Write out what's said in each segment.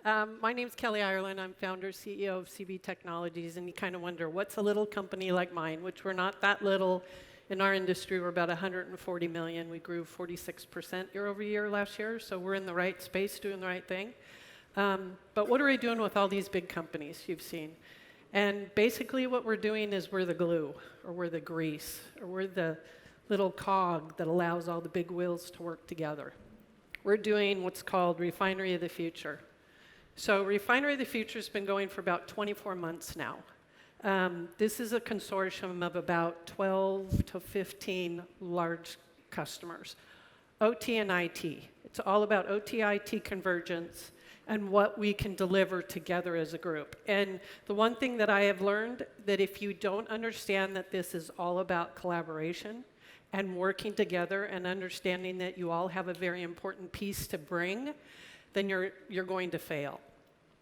My name's Kelly Ireland. I'm founder, CEO of CB Technologies, and you kind of wonder, what's a little company like mine, which we're not that little. In our industry, we're about 140 million. We grew 46% year over year last year, so we're in the right space doing the right thing. But what are we doing with all these big companies you've seen? And basically what we're doing is we're the glue, or we're the grease, or we're the little cog that allows all the big wheels to work together. We're doing what's called Refinery of the Future. So Refinery of the Future has been going for about 24 months now. This is a consortium of about 12 to 15 large customers, OT and IT. It's all about OT-IT convergence and what we can deliver together as a group. And the one thing that I have learned, that if you don't understand that this is all about collaboration and working together and understanding that you all have a very important piece to bring, then you're going to fail.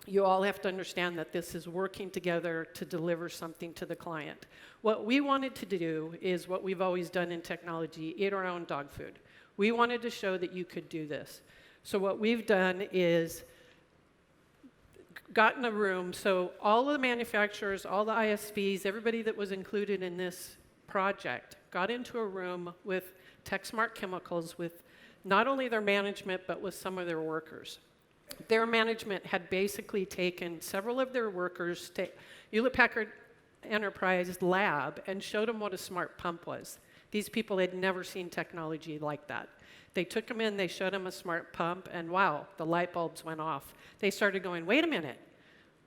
You all have to understand that this is working together to deliver something to the client. What we wanted to do is what we've always done in technology, eat our own dog food. We wanted to show that you could do this. So what we've done is gotten a room, so all of the manufacturers, all the ISVs, everybody that was included in this project got into a room with Texmark Chemicals, with not only their management, but with some of their workers. Their management had basically taken several of their workers to Hewlett-Packard Enterprise lab and showed them what a smart pump was. These people had never seen technology like that. They took them in, they showed them a smart pump, and wow, the light bulbs went off. They started going, wait a minute,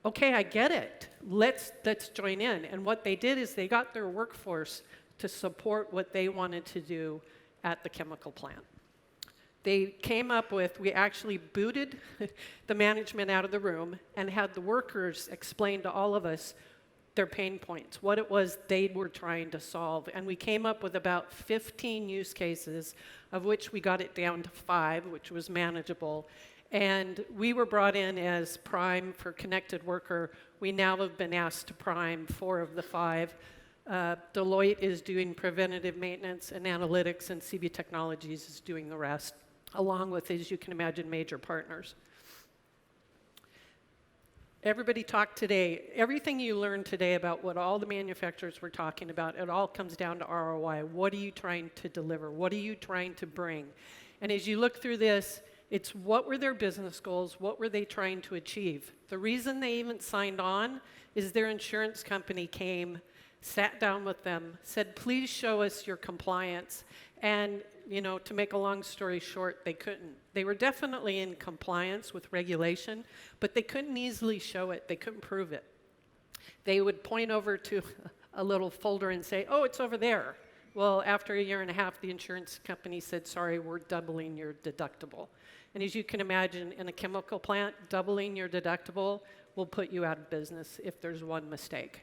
okay, I get it. Let's join in. And what they did is they got their workforce to support what they wanted to do at the chemical plant. They came up with, we actually booted the management out of the room and had the workers explain to all of us their pain points, what it was they were trying to solve. And we came up with about 15 use cases, of which we got it down to 5, which was manageable. And we were brought in as prime for connected worker. We now have been asked to prime 4 of the 5. Deloitte is doing preventative maintenance and analytics, and CB Technologies is doing the rest, along with, as you can imagine, major partners. Everybody talked today. Everything you learned today about what all the manufacturers were talking about, it all comes down to ROI. What are you trying to deliver? What are you trying to bring? And as you look through this, it's what were their business goals? What were they trying to achieve? The reason they even signed on is their insurance company came, sat down with them, said, please show us your compliance. And, you know, to make a long story short, they couldn't. They were definitely in compliance with regulation, but they couldn't easily show it. They couldn't prove it. They would point over to a little folder and say, oh, it's over there. Well, after a year and a half, the insurance company said, sorry, we're doubling your deductible. And as you can imagine, in a chemical plant, doubling your deductible will put you out of business if there's one mistake.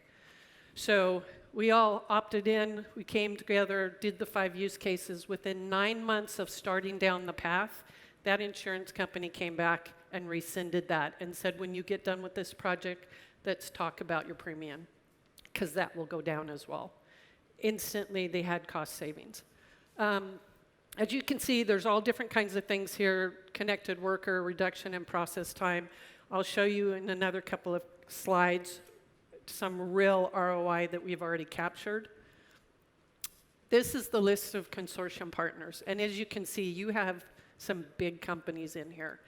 So we all opted in, we came together, did the 5 use cases. Within 9 months of starting down the path, that insurance company came back and rescinded that and said, when you get done with this project, let's talk about your premium, because that will go down as well. Instantly, they had cost savings. As you can see, there's all different kinds of things here, connected worker, reduction in process time. I'll show you in another couple of slides some real ROI that we've already captured. This is the list of consortium partners. And as you can see, you have some big companies in here.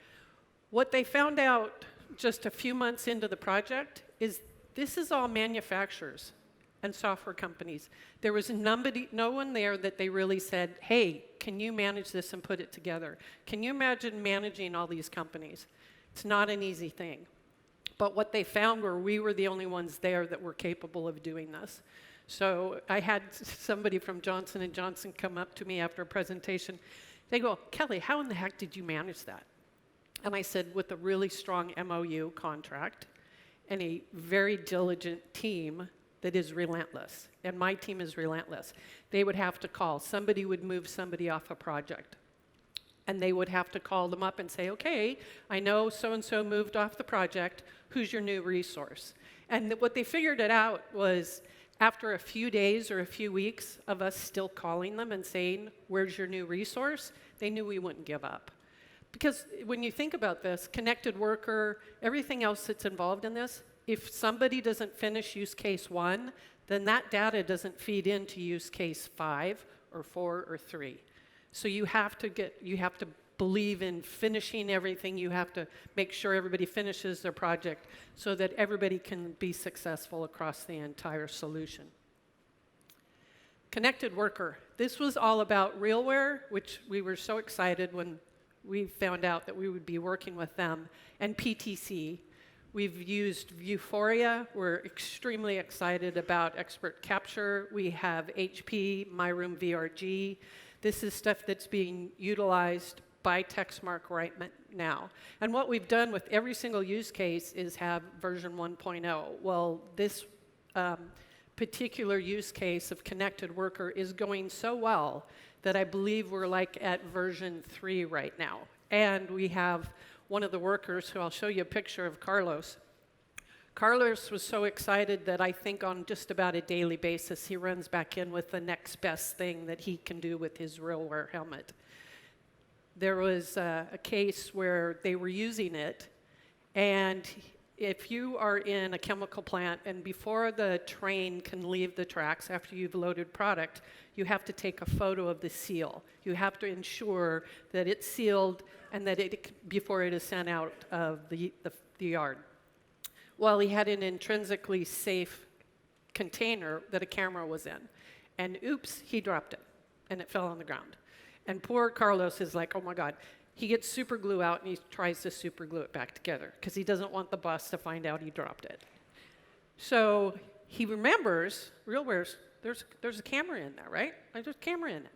What they found out just a few months into the project is this is all manufacturers and software companies. There was no one there that they really said, hey, can you manage this and put it together? Can you imagine managing all these companies? It's not an easy thing. But what they found were we were the only ones there that were capable of doing this. So I had somebody from Johnson & Johnson come up to me after a presentation. They go, Kelly, how in the heck did you manage that? And I said, with a really strong MOU contract and a very diligent team that is relentless. And my team is relentless. They would have to call. Somebody would move somebody off a project. And they would have to call them up and say, okay, I know so-and-so moved off the project. Who's your new resource? And what they figured it out was after a few days or a few weeks of us still calling them and saying, where's your new resource? They knew we wouldn't give up. Because when you think about this, connected worker, everything else that's involved in this, if somebody doesn't finish use case 1, then that data doesn't feed into use case 5 or 4 or 3. So you have to believe in finishing everything. You have to make sure everybody finishes their project so that everybody can be successful across the entire solution. Connected worker. This was all about RealWear, which we were so excited when we found out that we would be working with them, and PTC. We've used Vuforia. We're extremely excited about expert capture. We have HP, MyRoom VRG. This is stuff that's being utilized by Texmark right now. And what we've done with every single use case is have version 1.0. Well, this particular use case of connected worker is going so well that I believe we're like at version 3 right now. And we have one of the workers, who I'll show you a picture of, Carlos. Carlos was so excited that I think on just about a daily basis, he runs back in with the next best thing that he can do with his RealWear helmet. There was a case where they were using it, and if you are in a chemical plant and before the train can leave the tracks after you've loaded product, you have to take a photo of the seal. You have to ensure that it's sealed and that before it is sent out of the yard. Well, he had an intrinsically safe container that a camera was in. And oops, he dropped it, and it fell on the ground. And poor Carlos is like, oh my God. He gets super glue out and he tries to super glue it back together because he doesn't want the boss to find out he dropped it. So he remembers, RealWear's, there's a camera in there, right? There's a camera in it.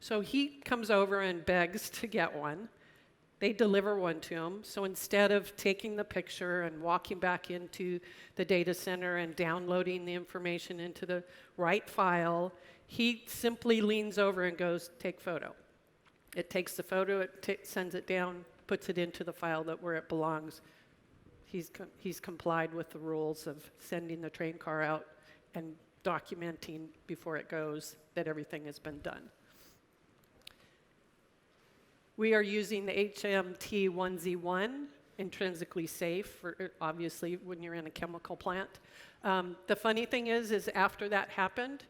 So he comes over and begs to get one. They deliver one to him. So instead of taking the picture and walking back into the data center and downloading the information into the right file, he simply leans over and goes, take photo. It takes the photo, it sends it down, puts it into the file where it belongs. He's complied with the rules of sending the train car out and documenting before it goes that everything has been done. We are using the HMT-1Z1, intrinsically safe, for, obviously, when you're in a chemical plant. The funny thing is after that happened,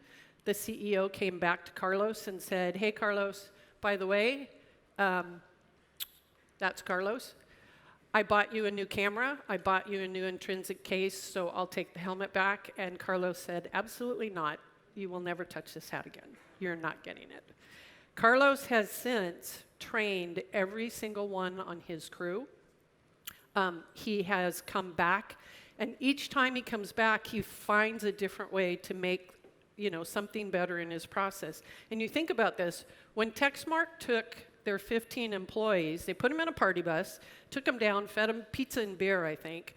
the CEO came back to Carlos and said, hey, Carlos, by the way, that's Carlos. I bought you a new camera. I bought you a new intrinsic case, so I'll take the helmet back. And Carlos said, absolutely not. You will never touch this hat again. You're not getting it. Carlos has since trained every single one on his crew. He has come back, and each time he comes back, he finds a different way to make something better in his process. And you think about this, when Texmark took their 15 employees, they put them in a party bus, took them down, fed them pizza and beer, I think,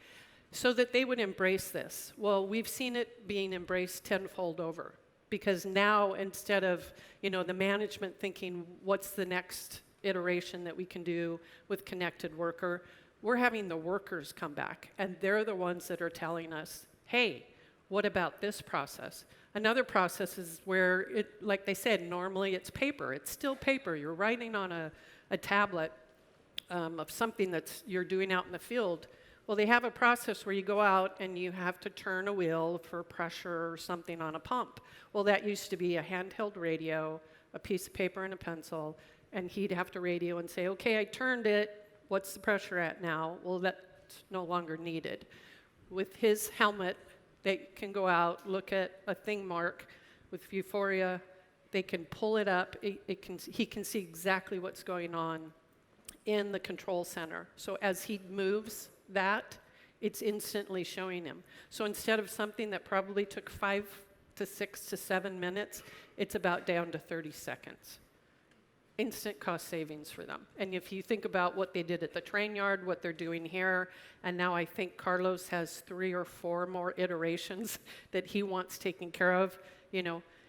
so that they would embrace this. Well, we've seen it being embraced tenfold over, because now instead of the management thinking, what's the next iteration that we can do with connected worker, we're having the workers come back, and they're the ones that are telling us, hey, what about this process? Another process is where, like they said, normally it's paper. It's still paper. You're writing on a tablet of something that you're doing out in the field. Well, they have a process where you go out and you have to turn a wheel for pressure or something on a pump. Well, that used to be a handheld radio, a piece of paper and a pencil, and he'd have to radio and say, okay, I turned it. What's the pressure at now? Well, that's no longer needed. With his helmet, they can go out, look at a thing mark with Vuforia. They can pull it up. He can see exactly what's going on in the control center. So as he moves that, it's instantly showing him. So instead of something that probably took 5 to 6 to 7 minutes, it's about down to 30 seconds. Instant cost savings for them. And if you think about what they did at the train yard, what they're doing here, and now I think Carlos has 3 or 4 more iterations that he wants taken care of,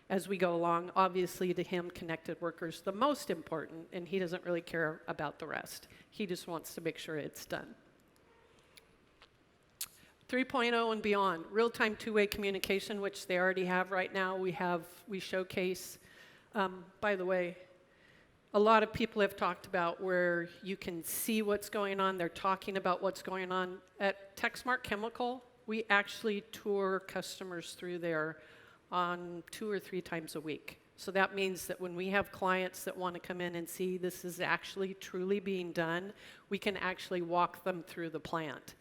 as we go along. Obviously, to him, connected workers the most important, and he doesn't really care about the rest. He just wants to make sure it's done. 3.0 and beyond, real-time two-way communication, which they already have right now. We showcase, by the way, A lot of people have talked about where you can see what's going on. They're talking about what's going on. At Texmark Chemical, we actually tour customers through there on 2 or 3 times a week. So that means that when we have clients that want to come in and see this is actually truly being done, we can actually walk them through the plant.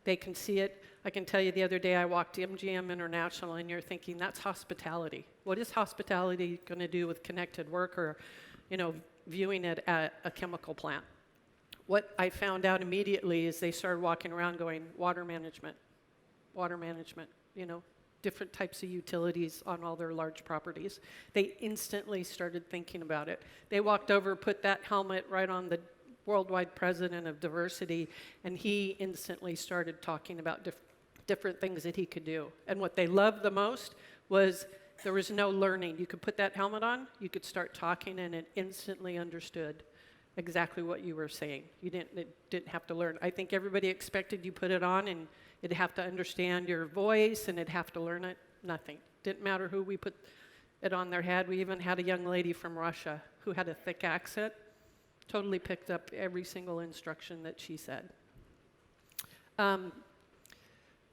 They can see it. I can tell you the other day I walked MGM International and you're thinking, that's hospitality. What is hospitality going to do with connected work or, viewing it at a chemical plant? What I found out immediately is they started walking around going, water management, different types of utilities on all their large properties. They instantly started thinking about it. They walked over, put that helmet right on the worldwide president of diversity, and he instantly started talking about different things that he could do. And what they loved the most was there was no learning. You could put that helmet on, you could start talking, and it instantly understood exactly what you were saying. It didn't have to learn. I think everybody expected you put it on and it'd have to understand your voice and it'd have to learn it. Nothing. Didn't matter who we put it on their head. We even had a young lady from Russia who had a thick accent, totally picked up every single instruction that she said.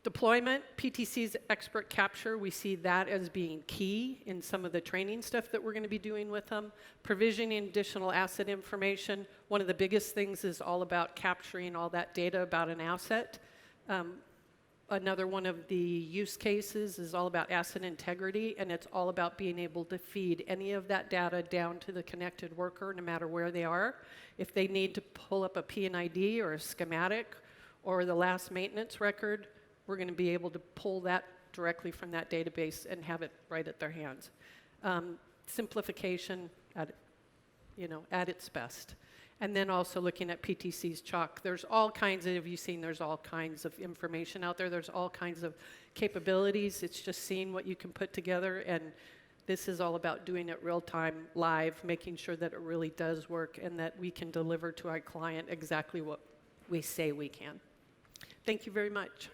Deployment, PTC's expert capture, we see that as being key in some of the training stuff that we're going to be doing with them. Provisioning additional asset information. One of the biggest things is all about capturing all that data about an asset. Another one of the use cases is all about asset integrity, and it's all about being able to feed any of that data down to the connected worker, no matter where they are. If they need to pull up a P&ID or a schematic or the last maintenance record, we're going to be able to pull that directly from that database and have it right at their hands. Simplification at its best. And then also looking at PTC's chalk. There's all kinds of, there's all kinds of information out there. There's all kinds of capabilities. It's just seeing what you can put together, and this is all about doing it real time, live, making sure that it really does work and that we can deliver to our client exactly what we say we can. Thank you very much.